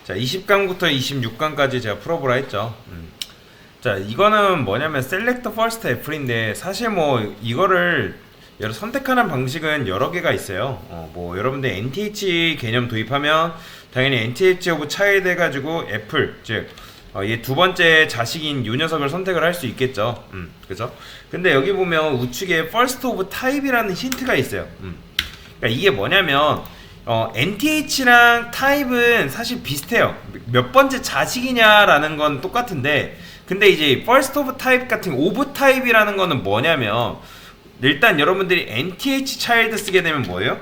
자, 20강부터 26강까지 제가 풀어보라 했죠. 자, 이거는 뭐냐면 셀렉트 퍼스트 애플인데 사실 뭐 이거를 선택하는 방식은 여러 개가 있어요. 뭐 여러분들 NTH 개념 도입하면 당연히 NTH 오브 차일드 해가지고 애플, 즉 얘 두 번째 자식인 요 녀석을 선택을 할 수 있겠죠. 그죠? 근데 여기 보면 우측에 first of type이라는 힌트가 있어요. 그러니까 이게 뭐냐면 NTH랑 타입은 사실 비슷해요. 몇 번째 자식이냐라는 건 똑같은데, 근데 이제 first of type 같은 of type이라는 거는 뭐냐면, 일단 여러분들이 NTH child 쓰게 되면 뭐예요?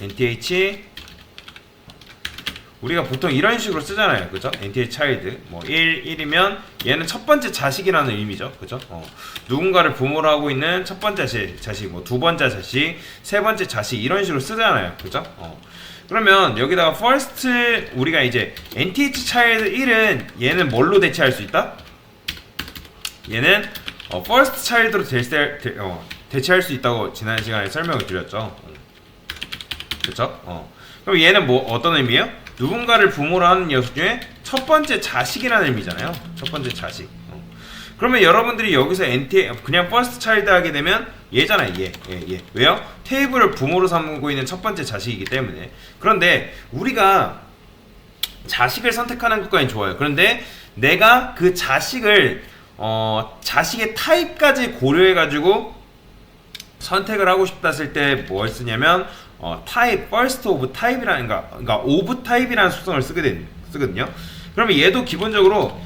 NTH 우리가 보통 이런 식으로 쓰잖아요. 그죠? NTH child 뭐 1이면 얘는 첫 번째 자식이라는 의미죠. 그죠? 누군가를 부모로 하고 있는 첫 번째 자식, 뭐 두 번째 자식, 세 번째 자식 이런 식으로 쓰잖아요. 그죠? 그러면 여기다가 first 우리가 이제 NTH child 1은 얘는 뭘로 대체할 수 있다? 얘는 first child로 대체할 수 있다고 지난 시간에 설명을 드렸죠. 그쵸? 그럼 얘는 뭐 어떤 의미예요? 누군가를 부모로 하는 녀석 중에 첫 번째 자식이라는 의미잖아요. 첫 번째 자식. 그러면 여러분들이 여기서 그냥 first child 하게 되면 얘잖아요. 얘. 왜요? 테이블을 부모로 삼고 있는 첫 번째 자식이기 때문에. 그런데 우리가 자식을 선택하는 것까지 좋아요. 그런데 내가 그 자식을 자식의 타입까지 고려해가지고 선택을 하고 싶다 했을 때 뭘 쓰냐면 타입, first of type이라는, 그러니까 of type이라는 속성을 쓰거든요. 그러면 얘도 기본적으로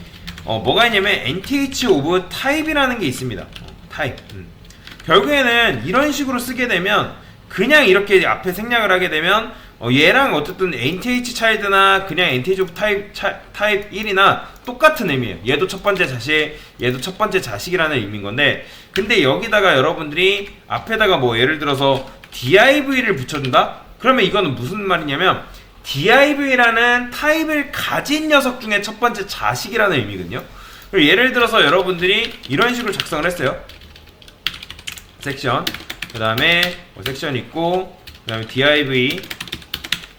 뭐가 있냐면 NTH of type이라는 게 있습니다. 타입. 결국에는 이런 식으로 쓰게 되면 그냥 이렇게 앞에 생략을 하게 되면 얘랑 어쨌든 NTH child나 그냥 NTH of type 1이나 똑같은 의미예요. 얘도 첫 번째 자식, 얘도 첫 번째 자식이라는 의미인 건데, 근데 여기다가 여러분들이 앞에다가 뭐 예를 들어서 div를 붙여준다? 그러면 이거는 무슨 말이냐면 div라는 타입을 가진 녀석 중에 첫 번째 자식이라는 의미거든요. 예를 들어서 여러분들이 이런 식으로 작성을 했어요. 섹션, 그 다음에 섹션 있고, 그 다음에 div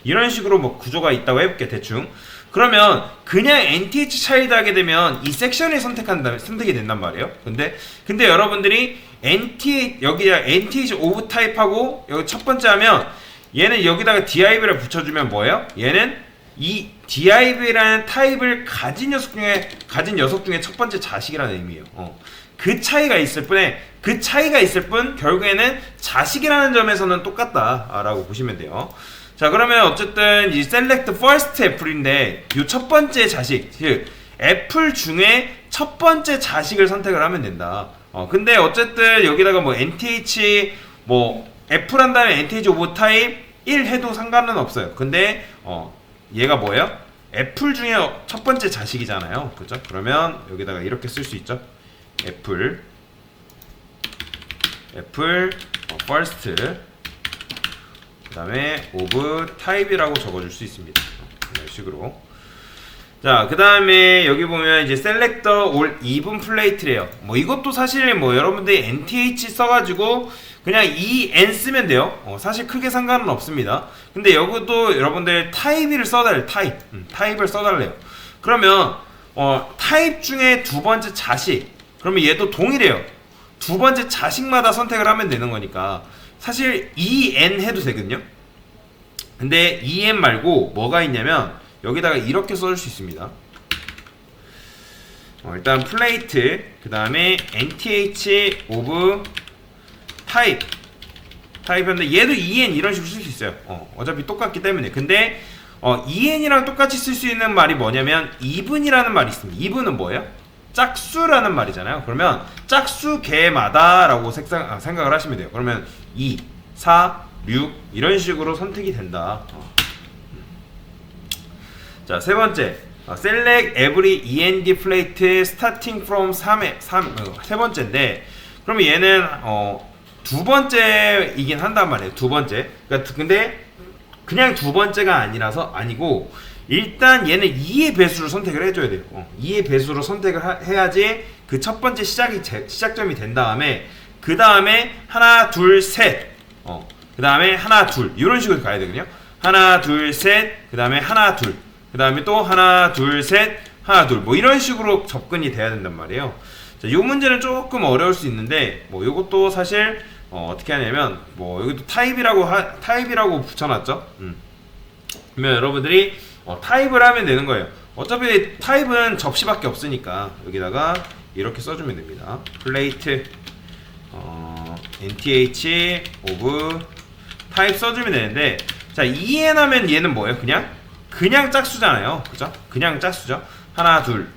이런 식으로 뭐 구조가 있다고 해볼게 대충. 그러면 그냥 NTH 차일드 하게 되면 이 섹션을 선택이 된단 말이에요. 근데 여러분들이 여기다 NTH of type하고 여기 첫 번째 하면 얘는 여기다가 div를 붙여주면 뭐예요? 얘는 이 div라는 타입을 가진 녀석 중에 첫 번째 자식이라는 의미예요. 그 차이가 있을 뿐 결국에는 자식이라는 점에서는 똑같다라고 보시면 돼요. 자, 그러면 어쨌든 이 select first 애플인데 이 첫 번째 자식, 즉 애플 중에 첫 번째 자식을 선택을 하면 된다. 근데 어쨌든 여기다가 뭐 NTH 뭐 애플 한 다음에 NTH of type 1 해도 상관은 없어요. 근데 얘가 뭐예요? 애플 중에 첫 번째 자식이잖아요. 그죠? 그러면 여기다가 이렇게 쓸 수 있죠. 애플 first 그 다음에 of type이라고 적어줄 수 있습니다. 이런 식으로. 자, 그 다음에 여기 보면 이제 select all even plate래요. 뭐 이것도 사실 뭐 여러분들이 NTH 써가지고 그냥 EN 쓰면 돼요. 사실 크게 상관은 없습니다. 근데 여기도 여러분들 타입을 써달래요. 타입을 써달래요. 그러면 타입 중에 두 번째 자식, 그러면 얘도 동일해요. 두 번째 자식마다 선택을 하면 되는 거니까 사실 EN 해도 되거든요. 근데 EN 말고 뭐가 있냐면 여기다가 이렇게 써줄 수 있습니다. 일단 플레이트, 그 다음에 NTH of 타입인데 얘도 EN 이런 식으로 쓸 수 있어요. 어차피 똑같기 때문에. 근데 EN이랑 똑같이 쓸 수 있는 말이 뭐냐면 even이라는 말이 있습니다. even은 뭐예요? 짝수라는 말이잖아요. 그러면 짝수 개마다 라고 생각을 하시면 돼요. 그러면 2, 4, 6 이런 식으로 선택이 된다. 자, 세 번째 select every END plate starting from 3세 번째인데, 그러면 얘는 두 번째이긴 한단 말이에요. 두 번째. 그러니까 근데 그냥 두 번째가 아니고 일단 얘는 2의 배수를 선택을 해줘야 돼요. 2의 배수로 선택을 해야지 그 첫 번째 시작점이 된 다음에 그 다음에 하나 둘 셋, 그 다음에 하나 둘 이런 식으로 가야 되거든요. 하나 둘 셋, 그 다음에 하나 둘, 그 다음에 또 하나 둘 셋, 하나 둘, 뭐 이런 식으로 접근이 돼야 된단 말이에요. 자, 요 문제는 조금 어려울 수 있는데 뭐 요것도 사실 어떻게 하냐면 뭐 여기도 타입이라고 붙여놨죠. 그러면 여러분들이 타입을 하면 되는 거예요. 어차피 타입은 접시밖에 없으니까 여기다가 이렇게 써주면 됩니다. 플레이트 nth of 타입 써주면 되는데, 자 2n 하면 얘는 뭐예요? 그냥 짝수잖아요. 그죠? 그냥 짝수죠. 하나 둘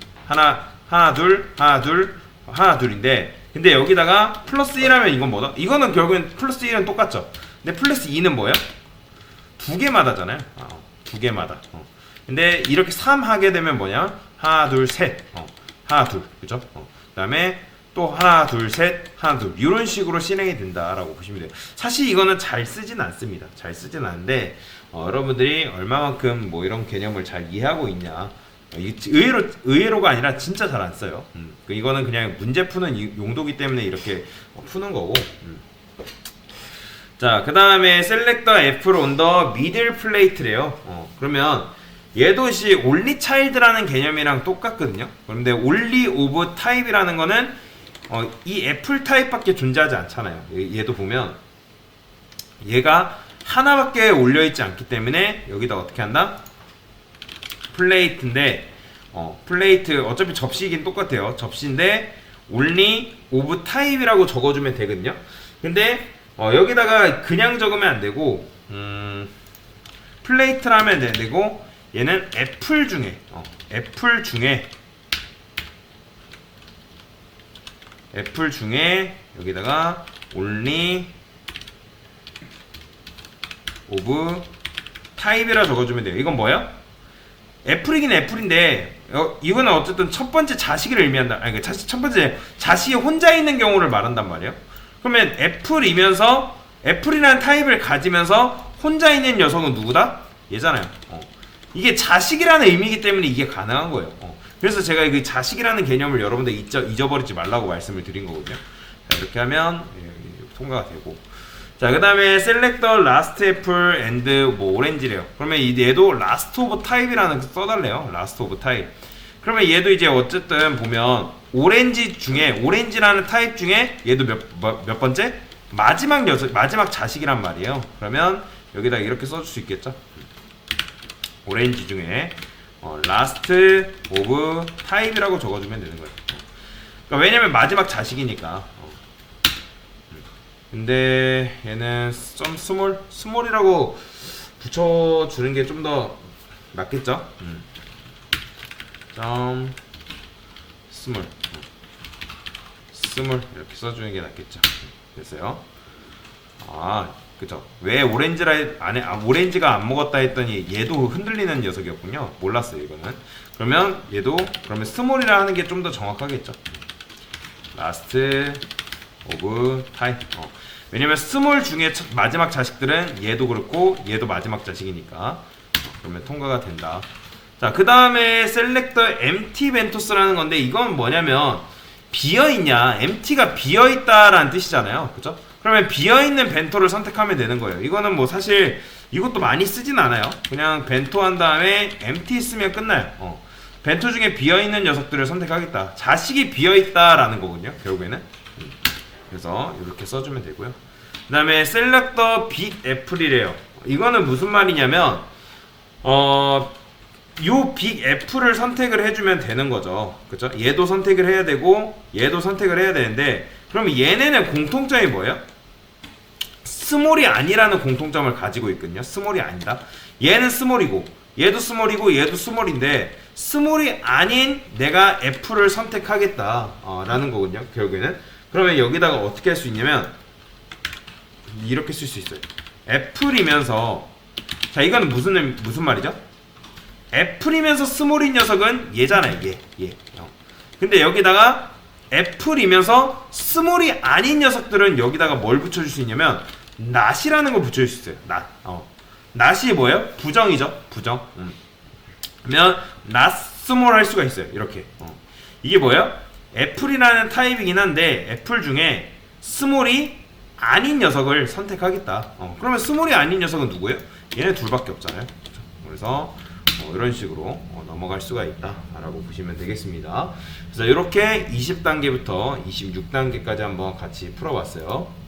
하나 둘인데, 근데 여기다가 플러스 1 하면 이건 뭐다? 이거는 결국엔 플러스 1은 똑같죠. 근데 플러스 2는 뭐예요? 두 개마다잖아요. 두 개마다. 근데 이렇게 3 하게 되면 뭐냐? 하나 둘 셋. 하나 둘. 그죠? 그 다음에 또 하나 둘 셋, 하나 둘, 이런 식으로 실행이 된다라고 보시면 돼요. 사실 이거는 잘 쓰진 않습니다. 잘 쓰진 않는데 여러분들이 얼마만큼 뭐 이런 개념을 잘 이해하고 있냐, 의외로가 아니라 진짜 잘 안 써요. 이거는 그냥 문제 푸는 용도기 때문에 이렇게 푸는 거고. 자, 그 다음에 셀렉터 F를 on the middle plate래요. 그러면 얘도 only child라는 개념이랑 똑같거든요. 그런데 only of type이라는 거는 이 애플 타입밖에 존재하지 않잖아요. 얘도 보면 얘가 하나밖에 올려있지 않기 때문에 여기다 어떻게 한다? 플레이트인데 플레이트 어차피 접시이긴 똑같아요. 접시인데 only of type이라고 적어주면 되거든요. 근데 여기다가 그냥 적으면 안 되고 플레이트라 하면 되고, 얘는 애플 중에 여기다가 only of type이라 적어주면 돼요. 이건 뭐야? 애플이긴 애플인데 이거는 어쨌든 첫 번째 자식을 의미한다. 아니, 첫 번째 자식이 혼자 있는 경우를 말한단 말이에요. 그러면 애플이면서 애플이라는 타입을 가지면서 혼자 있는 녀석은 누구다? 얘잖아요. 이게 자식이라는 의미이기 때문에 이게 가능한 거예요. 그래서 제가 그 자식이라는 개념을 여러분들 잊어버리지 말라고 말씀을 드린 거거든요. 자, 이렇게 하면 통과가 되고, 자, 그 다음에 셀렉터 라스트 애플 앤드 뭐 오렌지래요. 그러면 얘도 라스트 오브 타입이라는 거 써달래요. 라스트 오브 타입. 그러면 얘도 이제 어쨌든 보면 오렌지라는 타입 중에 얘도 몇 번째? 마지막 자식이란 말이에요. 그러면 여기다 이렇게 써줄 수 있겠죠. 오렌지 중에 라스트 오브 타입이라고 적어주면 되는 거예요. 그러니까 왜냐면 마지막 자식이니까. 근데 얘는 좀 스몰이라고 붙여주는 게 좀 더 맞겠죠? 좀 스몰 이렇게 써주는 게 낫겠죠. 됐어요. 그죠? 왜 오렌지가 안 먹었다 했더니 얘도 흔들리는 녀석이었군요. 몰랐어요, 이거는. 그러면 얘도 스몰이라 하는 게 좀 더 정확하겠죠. 라스트 오브 타입. 왜냐면 스몰 중에 마지막 자식들은 얘도 그렇고 얘도 마지막 자식이니까 그러면 통과가 된다. 자, 그 다음에 셀렉터 empty 벤토스라는 건데, 이건 뭐냐면 비어있냐, empty가 비어있다라는 뜻이잖아요. 그죠? 그러면 비어있는 벤토를 선택하면 되는 거예요. 이거는 뭐 사실 이것도 많이 쓰진 않아요. 그냥 벤토 한 다음에 empty 쓰면 끝나요. 벤토 중에 비어있는 녀석들을 선택하겠다. 자식이 비어있다라는 거거든요, 결국에는. 그래서 이렇게 써주면 되고요. 그 다음에 셀렉터 빅 애플이래요. 이거는 무슨 말이냐면 요 빅 애플을 선택을 해주면 되는 거죠. 그쵸? 얘도 선택을 해야 되고 얘도 선택을 해야 되는데, 그러면 얘네는 공통점이 뭐예요? 스몰이 아니라는 공통점을 가지고 있거든요. 스몰이 아니다. 얘는 스몰이고 얘도 스몰이고 얘도 스몰인데, 스몰이 아닌 내가 애플을 선택하겠다 라는 거거든요, 결국에는. 그러면 여기다가 어떻게 할 수 있냐면 이렇게 쓸 수 있어요. 애플이면서, 자, 이거는 무슨 말이죠? 애플이면서 스몰인 녀석은 얘잖아요. 얘. 근데 여기다가 애플이면서 스몰이 아닌 녀석들은 여기다가 뭘 붙여줄 수 있냐면 not이라는 걸 붙여줄 수 있어요. not이 뭐예요? 부정이죠. 부정. 그러면 not small 할 수가 있어요. 이렇게. 이게 뭐예요? 애플이라는 타입이긴 한데 애플 중에 스몰이 아닌 녀석을 선택하겠다. 그러면 스몰이 아닌 녀석은 누구예요? 얘네 둘밖에 없잖아요. 그렇죠? 그래서 이런 식으로 넘어갈 수가 있다라고 보시면 되겠습니다. 그래서 이렇게 20단계부터 26단계까지 한번 같이 풀어봤어요.